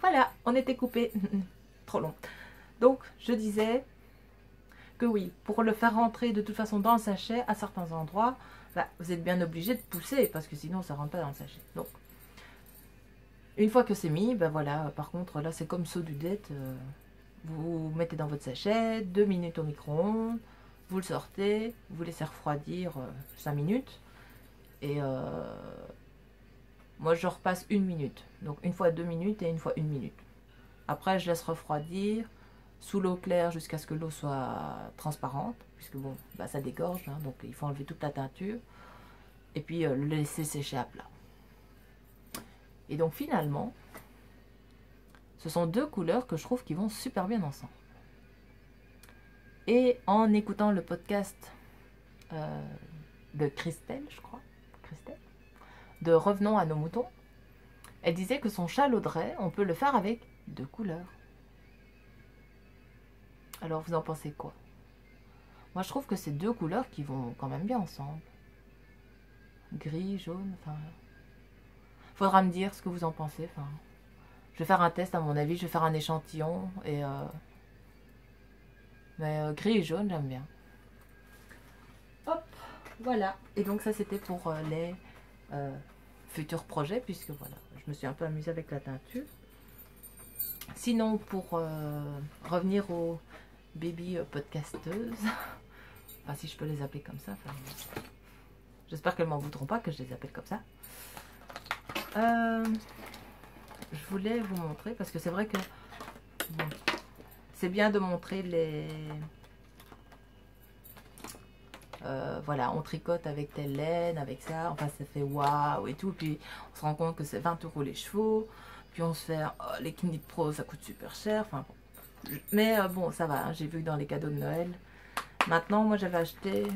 Voilà, on était coupé. Trop long. Donc, je disais que oui, pour le faire rentrer de toute façon dans le sachet, à certains endroits, bah, vous êtes bien obligé de pousser parce que sinon ça rentre pas dans le sachet. Donc, une fois que c'est mis, ben voilà, par contre là c'est comme saut du dette, vous mettez dans votre sachet, 2 minutes au micro-ondes, vous le sortez, vous laissez refroidir 5 minutes, et moi je repasse 1 minute, donc une fois 2 minutes et une fois 1 minute. Après je laisse refroidir sous l'eau claire jusqu'à ce que l'eau soit transparente, puisque bon, bah, ça dégorge, hein, donc il faut enlever toute la teinture, et puis le laisser sécher à plat. Et donc finalement, ce sont deux couleurs que je trouve qui vont super bien ensemble. Et en écoutant le podcast de Christelle, je crois, Christelle, de Revenons à nos moutons, elle disait que son chalaudret, on peut le faire avec deux couleurs. Alors vous en pensez quoi? Moi je trouve que c'est deux couleurs qui vont quand même bien ensemble. Gris, jaune, enfin... Faudra me dire ce que vous en pensez, enfin... Je vais faire un test à mon avis, je vais faire un échantillon, et... Mais gris et jaune, j'aime bien. Hop, voilà. Et donc ça c'était pour les futurs projets, puisque voilà, je me suis un peu amusée avec la teinture. Sinon, pour revenir aux baby podcasteuses, enfin si je peux les appeler comme ça, enfin, j'espère qu'elles m'en voudront pas que je les appelle comme ça. Je voulais vous montrer, parce que c'est vrai que bon, c'est bien de montrer les... voilà, on tricote avec telle laine, avec ça, enfin ça fait waouh et tout, puis on se rend compte que c'est 20 € les chevaux, puis on se fait, oh, les Knit Pro ça coûte super cher, enfin bon. Mais bon, ça va, hein, j'ai vu dans les cadeaux de Noël. Maintenant, moi j'avais acheté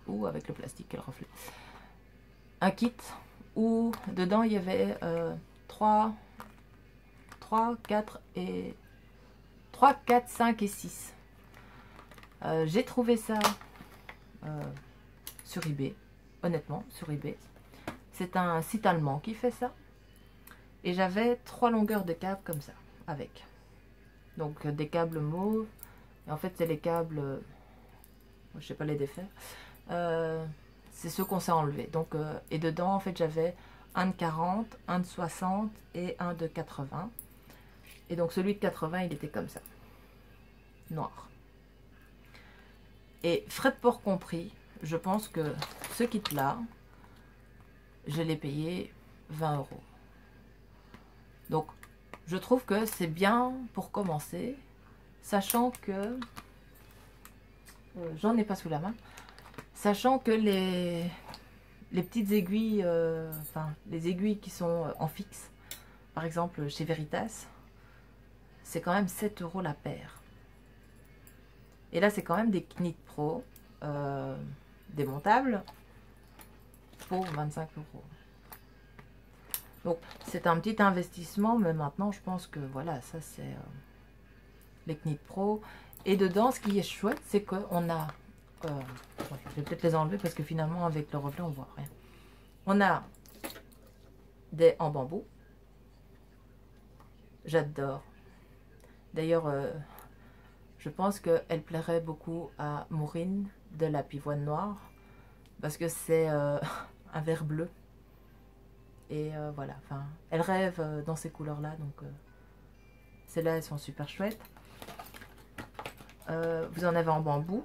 ou avec le plastique, quel reflet, un kit où dedans il y avait 3, 4, 5 et 6. J'ai trouvé ça sur eBay, honnêtement, sur eBay. C'est un site allemand qui fait ça. Et j'avais 3 longueurs de câbles comme ça, avec. Donc des câbles mauves. Et en fait, c'est les câbles, je sais pas les défaire. C'est ceux qu'on s'est enlevés. Donc, et dedans, en fait, j'avais un de 40, un de 60 et un de 80. Et donc celui de 80, il était comme ça, noir. Et frais de port compris, je pense que ce kit-là, je l'ai payé 20 €. Donc, je trouve que c'est bien pour commencer, sachant que... j'en ai pas sous la main. Sachant que les petites aiguilles, enfin, les aiguilles qui sont en fixe, par exemple chez Veritas, c'est quand même 7 € la paire. Et là, c'est quand même des Knit Pro démontables pour 25 €. Donc, c'est un petit investissement, mais maintenant, je pense que voilà, ça c'est les Knit Pro. Et dedans, ce qui est chouette, c'est qu'on a... je vais peut-être les enlever parce que finalement, avec le reflet, on voit rien. On a des en bambou. J'adore. D'ailleurs, je pense qu'elle plairait beaucoup à Maureen de la Pivoine Noire, parce que c'est un vert bleu. Et voilà, enfin, elle rêve dans ces couleurs-là, donc celles-là, elles sont super chouettes. Vous en avez en bambou,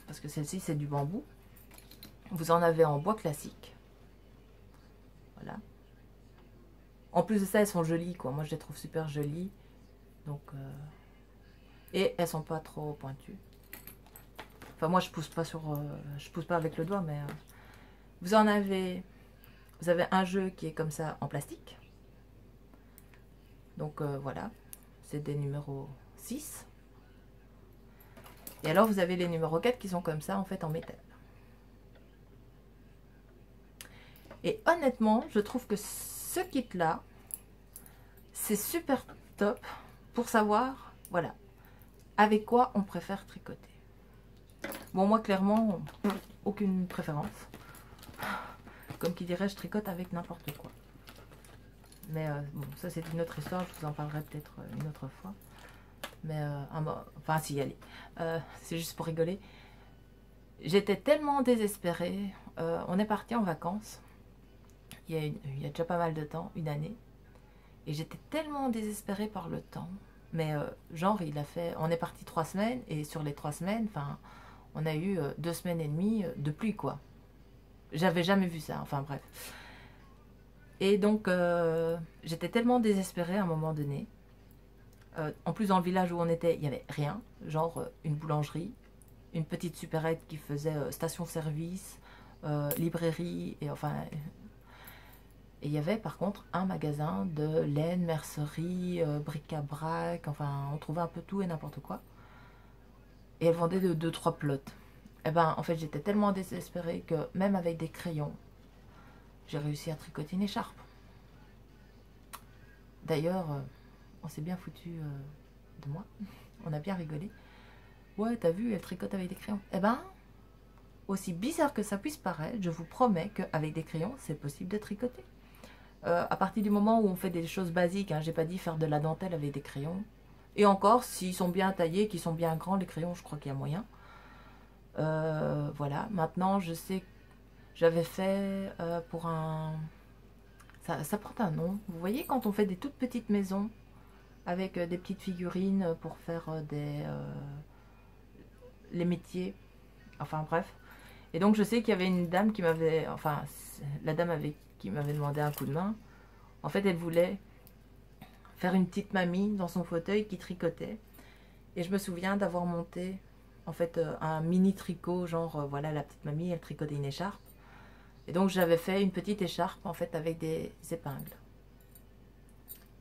parce que celle-ci, c'est du bambou. Vous en avez en bois classique. Voilà. En plus de ça, elles sont jolies, quoi. Moi, je les trouve super jolies. Donc... et elles sont pas trop pointues. Enfin moi je pousse pas sur, je pousse pas avec le doigt, mais vous avez un jeu qui est comme ça en plastique. Donc voilà, c'est des numéros 6. Et alors vous avez les numéros 4 qui sont comme ça en fait en métal. Et honnêtement, je trouve que ce kit là, c'est super top pour savoir, voilà, avec quoi on préfère tricoter. Bon, moi, clairement, aucune préférence. Comme qui dirait, je tricote avec n'importe quoi. Mais bon, ça c'est une autre histoire, je vous en parlerai peut-être une autre fois. Mais, enfin si, allez, c'est juste pour rigoler. J'étais tellement désespérée. On est parti en vacances, il y a déjà pas mal de temps, une année. Et j'étais tellement désespérée par le temps. Mais genre, on est parti 3 semaines, et sur les 3 semaines, enfin, on a eu 2 semaines et demie de pluie, quoi. J'avais jamais vu ça, enfin bref. Et donc, j'étais tellement désespérée à un moment donné. En plus, dans le village où on était, il n'y avait rien. Genre une boulangerie, une petite supérette qui faisait station-service, librairie, et enfin... Et il y avait par contre un magasin de laine, mercerie, bric-à-brac, enfin, on trouvait un peu tout et n'importe quoi. Et elle vendait de 2-3 plots. Et ben, en fait, j'étais tellement désespérée que même avec des crayons, j'ai réussi à tricoter une écharpe. D'ailleurs, on s'est bien foutu de moi. On a bien rigolé. Ouais, t'as vu, elle tricote avec des crayons. Eh ben, aussi bizarre que ça puisse paraître, je vous promets qu'avec des crayons, c'est possible de tricoter. À partir du moment où on fait des choses basiques, hein, j'ai pas dit faire de la dentelle avec des crayons. Et encore, s'ils sont bien taillés, qu'ils sont bien grands, les crayons, je crois qu'il y a moyen. Voilà, maintenant je sais, j'avais fait pour un... Ça porte un nom. Vous voyez quand on fait des toutes petites maisons avec des petites figurines pour faire les métiers. Enfin bref. Et donc je sais qu'il y avait une dame qui m'avait... Enfin, la dame qui m'avait demandé un coup de main. En fait, elle voulait faire une petite mamie dans son fauteuil qui tricotait. Et je me souviens d'avoir monté en fait un mini tricot, genre voilà, la petite mamie, elle tricotait une écharpe. Et donc j'avais fait une petite écharpe en fait avec des épingles.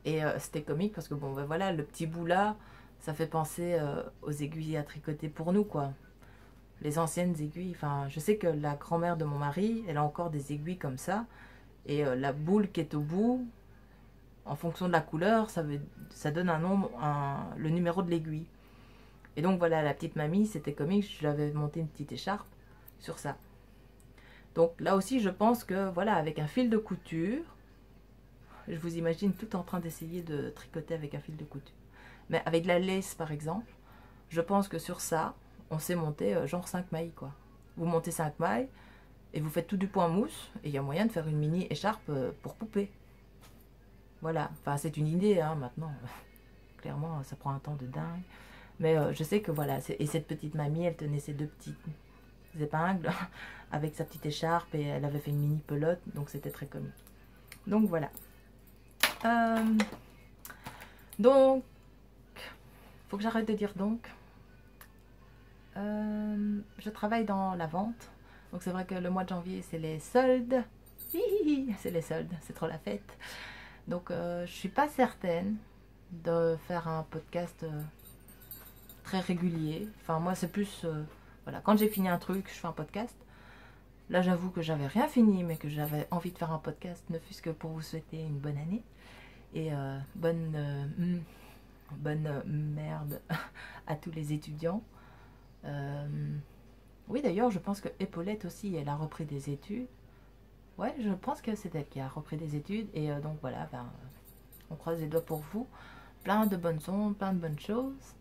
Et c'était comique parce que bon ben voilà, le petit bout là, ça fait penser aux aiguilles à tricoter pour nous quoi. Les anciennes aiguilles, enfin je sais que la grand-mère de mon mari, elle a encore des aiguilles comme ça. Et la boule qui est au bout, en fonction de la couleur, ça donne un nombre, le numéro de l'aiguille. Et donc voilà, la petite mamie, c'était comique, je lui avais monté une petite écharpe sur ça. Donc là aussi, je pense que voilà, avec un fil de couture, je vous imagine tout en train d'essayer de tricoter avec un fil de couture. Mais avec de la lace par exemple, je pense que sur ça, on sait monter genre 5 mailles quoi. Vous montez 5 mailles et vous faites tout du point mousse et il y a moyen de faire une mini écharpe pour poupée. Voilà, enfin c'est une idée hein, maintenant. Clairement, ça prend un temps de dingue. Mais je sais que voilà, et cette petite mamie, elle tenait ses 2 petites épingles avec sa petite écharpe et elle avait fait une mini pelote, donc c'était très comique. Donc voilà. Donc, faut que j'arrête de dire donc. Je travaille dans la vente, donc c'est vrai que le mois de janvier c'est les soldes. C'est les soldes, c'est trop la fête. Donc je suis pas certaine de faire un podcast très régulier. Enfin moi c'est plus voilà, quand j'ai fini un truc je fais un podcast. Là j'avoue que j'avais rien fini mais que j'avais envie de faire un podcast, ne fût-ce que pour vous souhaiter une bonne année et bonne merde à tous les étudiants. Oui d'ailleurs je pense que Épaulette aussi elle a repris des études. Ouais, je pense que c'est elle qui a repris des études et donc voilà, ben, on croise les doigts pour vous. Plein de bonnes ondes, plein de bonnes choses.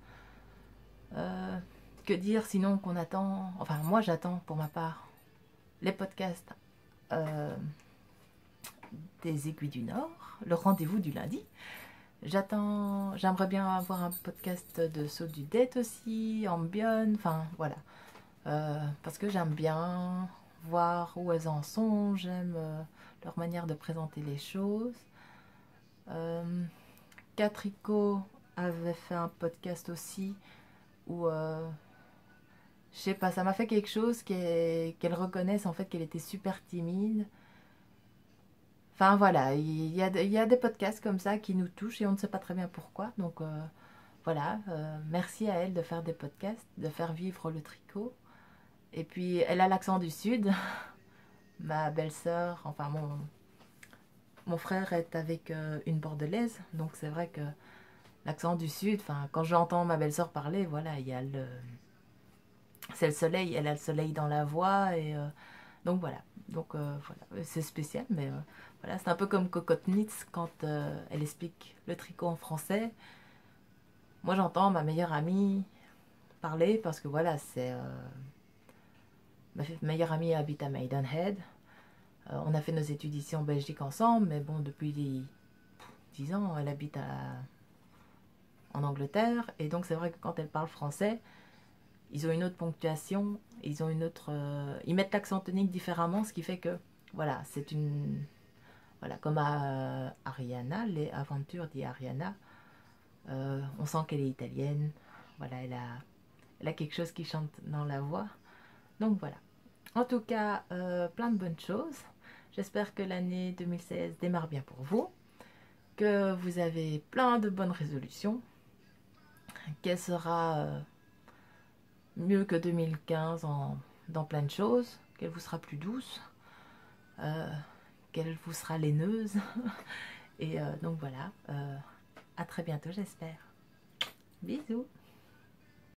Que dire sinon qu'on attend, enfin moi j'attends pour ma part les podcasts des Aiguilles du Nord, le rendez-vous du lundi. J'aimerais bien avoir un podcast de Saut du Dette aussi, Ambion, enfin voilà. Parce que j'aime bien voir où elles en sont, j'aime leur manière de présenter les choses. Catrico avait fait un podcast aussi où je sais pas, ça m'a fait quelque chose qu'elle reconnaisse en fait qu'elle était super timide. Enfin voilà, il y a des podcasts comme ça qui nous touchent et on ne sait pas très bien pourquoi. Donc voilà, merci à elle de faire des podcasts, de faire vivre le tricot. Et puis elle a l'accent du sud. Ma belle-sœur, enfin mon frère est avec une bordelaise. Donc c'est vrai que l'accent du sud, enfin quand j'entends ma belle-sœur parler, voilà, il y a c'est le soleil, elle a le soleil dans la voix et Donc voilà, donc voilà, c'est spécial, mais voilà, c'est un peu comme Cocotte Knits quand elle explique le tricot en français. Moi j'entends ma meilleure amie parler parce que voilà, c'est ma meilleure amie habite à Maidenhead. On a fait nos études ici en Belgique ensemble, mais bon, depuis 10 ans, elle habite en Angleterre. Et donc c'est vrai que quand elle parle français, ils ont une autre ponctuation, ils ont une autre, ils mettent l'accent tonique différemment, ce qui fait que voilà, c'est une, voilà, comme à Ariana, les aventures d'Ariana, on sent qu'elle est italienne. Voilà, elle a quelque chose qui chante dans la voix. Donc voilà. En tout cas, plein de bonnes choses. J'espère que l'année 2016 démarre bien pour vous, que vous avez plein de bonnes résolutions, qu'elle sera mieux que 2015 dans plein de choses, qu'elle vous sera plus douce, qu'elle vous sera laineuse. Et donc voilà, à très bientôt j'espère. Bisous.